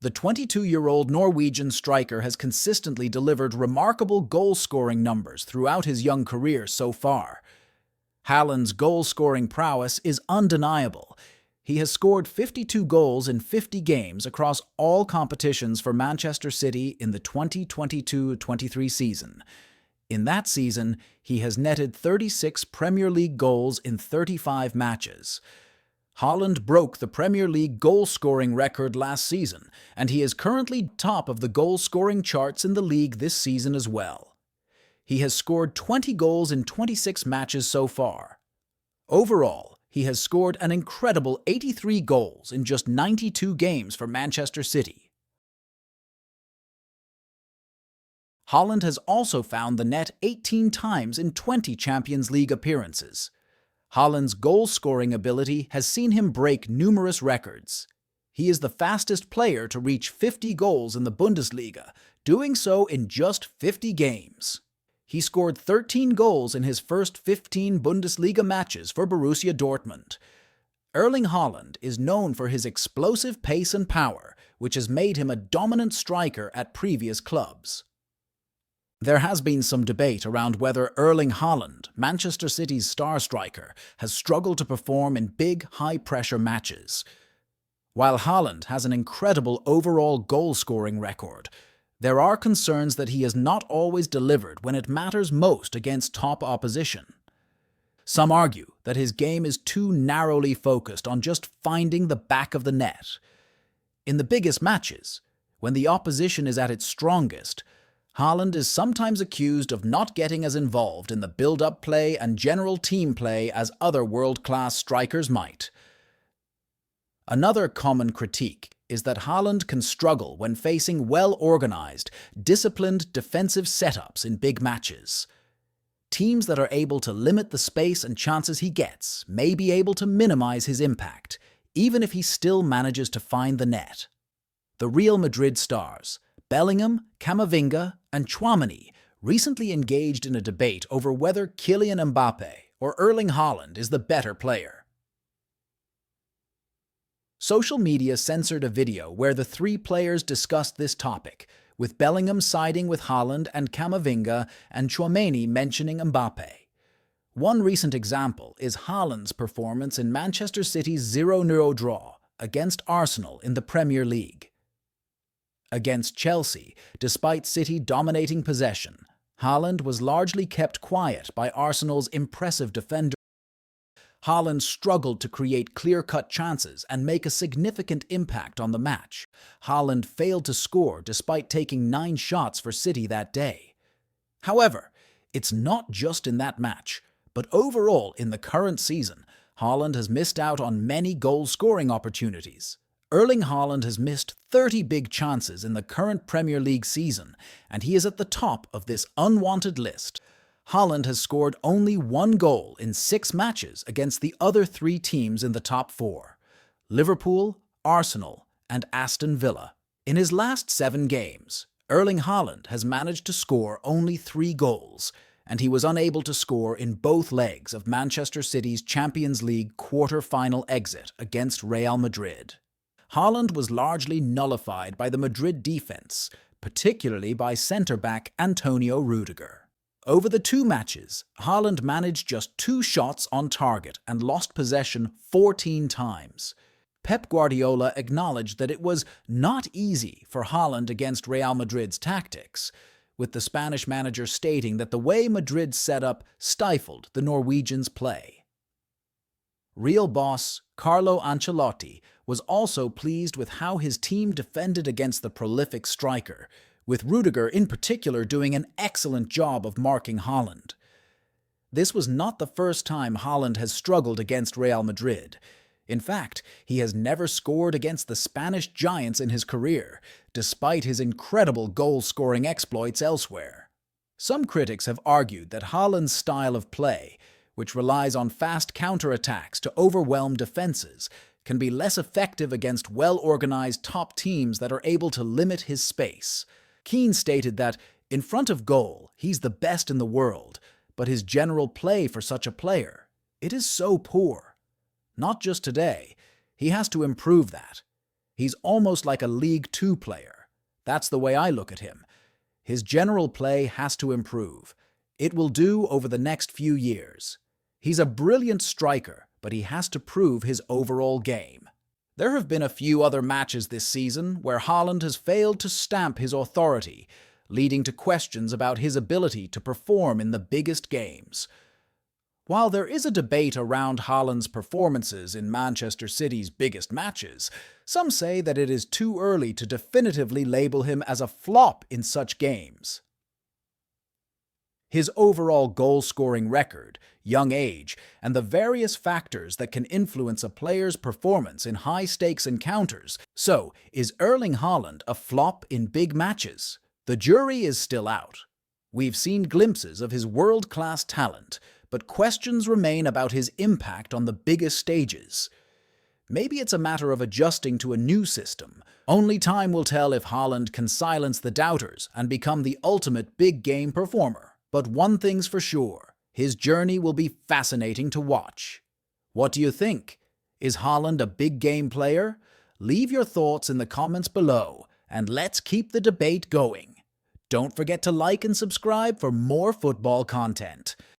The 22-year-old Norwegian striker has consistently delivered remarkable goal-scoring numbers throughout his young career so far. Haaland's goal-scoring prowess is undeniable. He has scored 52 goals in 50 games across all competitions for Manchester City in the 2022-23 season. In that season, he has netted 36 Premier League goals in 35 matches. Haaland broke the Premier League goal-scoring record last season, and he is currently top of the goal-scoring charts in the league this season as well. He has scored 20 goals in 26 matches so far. Overall, he has scored an incredible 83 goals in just 92 games for Manchester City. Haaland has also found the net 18 times in 20 Champions League appearances. Haaland's goal-scoring ability has seen him break numerous records. He is the fastest player to reach 50 goals in the Bundesliga, doing so in just 50 games. He scored 13 goals in his first 15 Bundesliga matches for Borussia Dortmund. Erling Haaland is known for his explosive pace and power, which has made him a dominant striker at previous clubs. There has been some debate around whether Erling Haaland, Manchester City's star striker, has struggled to perform in big, high-pressure matches. While Haaland has an incredible overall goal-scoring record, there are concerns that he has not always delivered when it matters most against top opposition. Some argue that his game is too narrowly focused on just finding the back of the net. In the biggest matches, when the opposition is at its strongest, Haaland is sometimes accused of not getting as involved in the build-up play and general team play as other world-class strikers might. Another common critique is that Haaland can struggle when facing well-organized, disciplined defensive setups in big matches. Teams that are able to limit the space and chances he gets may be able to minimize his impact, even if he still manages to find the net. The Real Madrid stars, Bellingham, Camavinga, and Tchouaméni, recently engaged in a debate over whether Kylian Mbappé or Erling Haaland is the better player. Social media censored a video where the three players discussed this topic, with Bellingham siding with Haaland and Camavinga and Tchouaméni mentioning Mbappé. One recent example is Haaland's performance in Manchester City's 0-0 draw against Arsenal in the Premier League. Against Chelsea, despite City dominating possession, Haaland was largely kept quiet by Arsenal's impressive defender. Haaland struggled to create clear-cut chances and make a significant impact on the match. Haaland failed to score despite taking 9 shots for City that day. However, it's not just in that match, but overall in the current season, Haaland has missed out on many goal-scoring opportunities. Erling Haaland has missed 30 big chances in the current Premier League season, and he is at the top of this unwanted list. Haaland has scored only 1 goal in 6 matches against the other 3 teams in the top 4, Liverpool, Arsenal, and Aston Villa. In his last 7 games, Erling Haaland has managed to score only 3 goals, and he was unable to score in both legs of Manchester City's Champions League quarter-final exit against Real Madrid. Haaland was largely nullified by the Madrid defense, particularly by centre-back Antonio Rudiger. Over the 2 matches, Haaland managed just 2 shots on target and lost possession 14 times. Pep Guardiola acknowledged that it was not easy for Haaland against Real Madrid's tactics, with the Spanish manager stating that the way Madrid set up stifled the Norwegians' play. Real boss Carlo Ancelotti was also pleased with how his team defended against the prolific striker, with Rudiger in particular doing an excellent job of marking Haaland. This was not the first time Haaland has struggled against Real Madrid. In fact, he has never scored against the Spanish giants in his career, despite his incredible goal-scoring exploits elsewhere. Some critics have argued that Haaland's style of play, which relies on fast counter-attacks to overwhelm defenses, can be less effective against well-organized top teams that are able to limit his space. Keane stated that, in front of goal, he's the best in the world, but his general play for such a player, it is so poor. Not just today, he has to improve that. He's almost like a League Two player. That's the way I look at him. His general play has to improve. It will do over the next few years. He's a brilliant striker, but he has to prove his overall game. There have been a few other matches this season where Haaland has failed to stamp his authority, leading to questions about his ability to perform in the biggest games. While there is a debate around Haaland's performances in Manchester City's biggest matches, some say that it is too early to definitively label him as a flop in such games. His overall goal-scoring record, young age, and the various factors that can influence a player's performance in high-stakes encounters. So, is Erling Haaland a flop in big matches? The jury is still out. We've seen glimpses of his world-class talent, but questions remain about his impact on the biggest stages. Maybe it's a matter of adjusting to a new system. Only time will tell if Haaland can silence the doubters and become the ultimate big-game performer. But one thing's for sure, his journey will be fascinating to watch. What do you think? Is Haaland a big-game player? Leave your thoughts in the comments below, and let's keep the debate going. Don't forget to like and subscribe for more football content.